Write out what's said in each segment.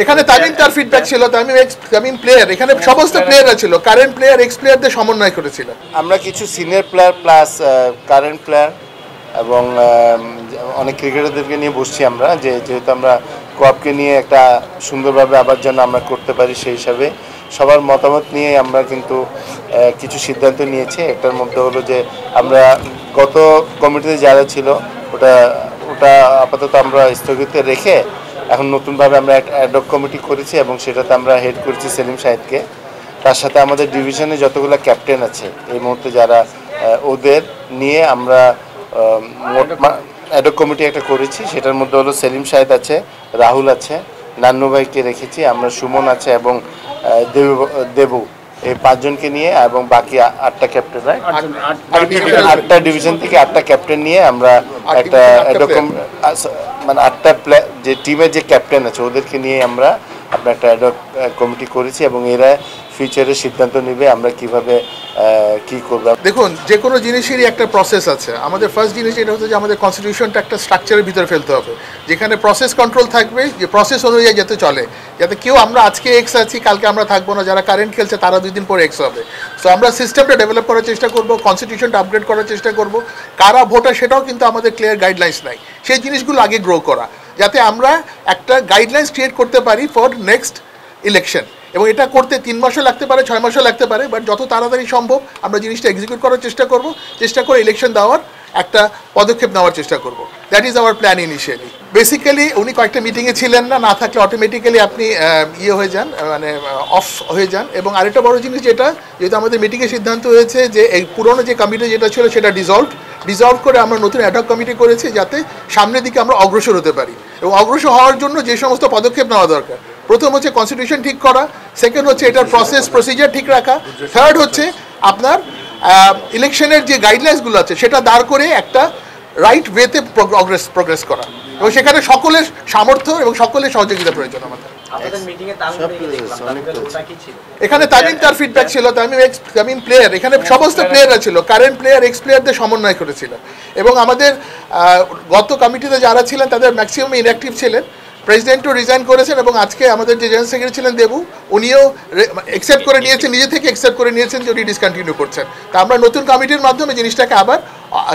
এখানে তামিম তার ফিডব্যাক ছিল, তামিম প্লেয়ার, এখানে সমস্ত প্লেয়াররা ছিল, কারেন্ট প্লেয়ার এক্স প্লেয়ারদের সমন্বয় করেছিল। আমরা কিছু senior player plus current player এবং অনেক ক্রিকেটারদেরকে নিয়ে বসছি আমরা, যেহেতু আমরা কোয়াপকে নিয়ে একটা সুন্দরভাবে আবার যেন আমরা করতে পারি, সেই হিসাবে সবার মতামত নিয়ে আমরা কিন্তু কিছু সিদ্ধান্ত নিয়েছি। একটার মধ্যে হলো যে আমরা গত কমিটিতে যারা ছিল ওটা আপাতত আমরা স্থগিত রেখে এখন নতুনভাবে আমরা একটা অ্যাডহক কমিটি করেছি এবং সেটাতে আমরা হেড করেছি সেলিম সাহেদকে। তার সাথে আমাদের ডিভিশনে যতগুলো ক্যাপ্টেন আছে এই মুহূর্তে যারা, ওদের নিয়ে আমরা অ্যাডহক কমিটি একটা করেছি। সেটার মধ্যে হলো সেলিম সাহেদ আছে, রাহুল আছে, নান্নু ভাইকে রেখেছি, আমরা সুমন আছে এবং দেবু, এই 5 জনকে নিয়ে এবং বাকি 8টা ক্যাপ্টেন, রাইট, 8টা ডিভিশন থেকে 8টা ক্যাপ্টেন নিয়ে আমরা একটা মানে 8টা যে টিমের যে ক্যাপ্টেন আছে ওদেরকে নিয়ে আমরা আপনার একটা অ্যাডহক কমিটি করেছি এবং এরা ফিউচারে সিদ্ধান্ত নেবে আমরা কিভাবে কি করব। দেখুন, যে কোনো জিনিসেরই একটা প্রসেস আছে। আমাদের ফার্স্ট জিনিস এটা হচ্ছে যে আমাদের কনস্টিটিউশনটা একটা স্ট্রাকচারের ভিতরে ফেলতে হবে, যেখানে প্রসেস কন্ট্রোল থাকবে, যে প্রসেস অনুযায়ী যাতে চলে, যাতে কেউ আমরা আজকে এক্স আছি কালকে আমরা থাকবো না, যারা কারেন্ট খেলছে তারা 2 দিন পরে এক্স হবে। সো আমরা সিস্টেমটা ডেভেলপ করার চেষ্টা করব, কনস্টিটিউশনটা আপগ্রেড করার চেষ্টা করব। কারা ভোটার সেটাও কিন্তু আমাদের ক্লিয়ার গাইডলাইন্স নাই, সেই জিনিসগুলো আগে গ্রো করা, যাতে আমরা একটা গাইডলাইন্স ক্রিয়েট করতে পারি ফর নেক্সট ইলেকশন। এবং এটা করতে 3 মাসও লাগতে পারে, 6 মাসও লাগতে পারে, বাট যত তাড়াতাড়ি সম্ভব আমরা জিনিসটা এক্সিকিউট করার চেষ্টা করে ইলেকশন দেওয়ার একটা পদক্ষেপ নেওয়ার চেষ্টা করব। That is our plan initially. Basically উনি কয়েকটা মিটিংয়ে ছিলেন না থাকলে অটোমেটিক্যালি আপনি হয়ে যান, মানে অফ হয়ে যান। এবং আরেকটা বড় জিনিস যেহেতু আমাদের মিটিংয়ে সিদ্ধান্ত হয়েছে যে এই পুরনো যে কমিটি যেটা ছিল সেটা ডিজলভ করে আমরা নতুন অ্যাডহক কমিটি করেছি, যাতে সামনের দিকে আমরা অগ্রসর হতে পারি। এবং অগ্রসর হওয়ার জন্য যে সমস্ত পদক্ষেপ নেওয়া দরকার, প্রথম হচ্ছে কনস্টিটিউশন ঠিক করা, সেকেন্ড হচ্ছে এটার প্রসিজার ঠিক রাখা, থার্ড হচ্ছে আপনার ইলেকশনের যে গাইডলাইন্সগুলো আছে সেটা দাঁড় করে একটা রাইট ওয়েতে প্রোগ্রেস করা, এবং সেখানে সকলের সামর্থ্য এবং সকলের সহযোগিতা প্রয়োজন আমাদের। এখানে তামিম তার ফিডব্যাক ছিল, তামিম প্লেয়ার, এখানে সমস্ত প্লেয়াররা ছিল, কারেন্ট প্লেয়ার এক্স প্লেয়ারদের সমন্বয় করেছিল। এবং আমাদের গত কমিটিতে যারা ছিলেন তাদের ম্যাক্সিমাম ইনঅ্যাক্টিভ ছিলেন, প্রেসিডেন্টও রিজাইন করেছেন এবং আজকে আমাদের যে জেনারেল সেক্রেটারি ছিলেন দেবু, উনিও অ্যাকসেপ্ট করে নিয়েছেন, নিজে থেকে অ্যাকসেপ্ট করে নিয়েছেন যে উনি ডিসকন্টিনিউ করছেন। তা আমরা নতুন কমিটির মাধ্যমে জিনিসটাকে আবার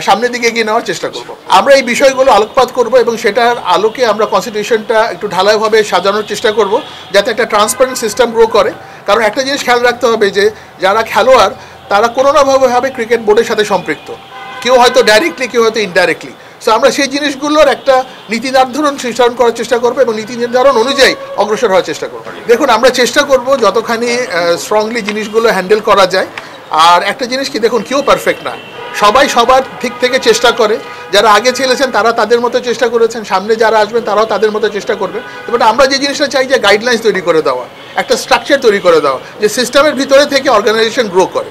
সামনের দিকে এগিয়ে নেওয়ার চেষ্টা করব। আমরা এই বিষয়গুলো আলোকপাত করব এবং সেটার আলোকে আমরা কনস্টিটিউশনটা একটু ঢালাইভাবে সাজানোর চেষ্টা করব, যাতে একটা ট্রান্সপারেন্ট সিস্টেম গ্রো করে। কারণ একটা জিনিস খেয়াল রাখতে হবে যে যারা খেলোয়াড় তারা কোনো না ভাবে ক্রিকেট বোর্ডের সাথে সম্পৃক্ত, কেউ হয়তো ডাইরেক্টলি, কেউ হয়তো ইনডাইরেক্টলি। সো আমরা সেই জিনিসগুলোর একটা নীতি নির্ধারণ করার চেষ্টা করবো এবং নীতি নির্ধারণ অনুযায়ী অগ্রসর হওয়ার চেষ্টা করবো। দেখুন, আমরা চেষ্টা করব যতখানি স্ট্রংলি জিনিসগুলো হ্যান্ডেল করা যায়। আর একটা জিনিস কি, দেখুন, কেউ পারফেক্ট না, সবাই সবার ঠিক থেকে চেষ্টা করে। যারা আগে ছেলেছেন তারা তাদের মতো চেষ্টা করেছেন, সামনে যারা আসবেন তারাও তাদের মতো চেষ্টা করবেন। বাট আমরা যে জিনিসটা চাই যে গাইডলাইন্স তৈরি করে দেওয়া, একটা স্ট্রাকচার তৈরি করে দেওয়া, যে সিস্টেমের ভিতরে থেকে অর্গানাইজেশন গ্রো করে।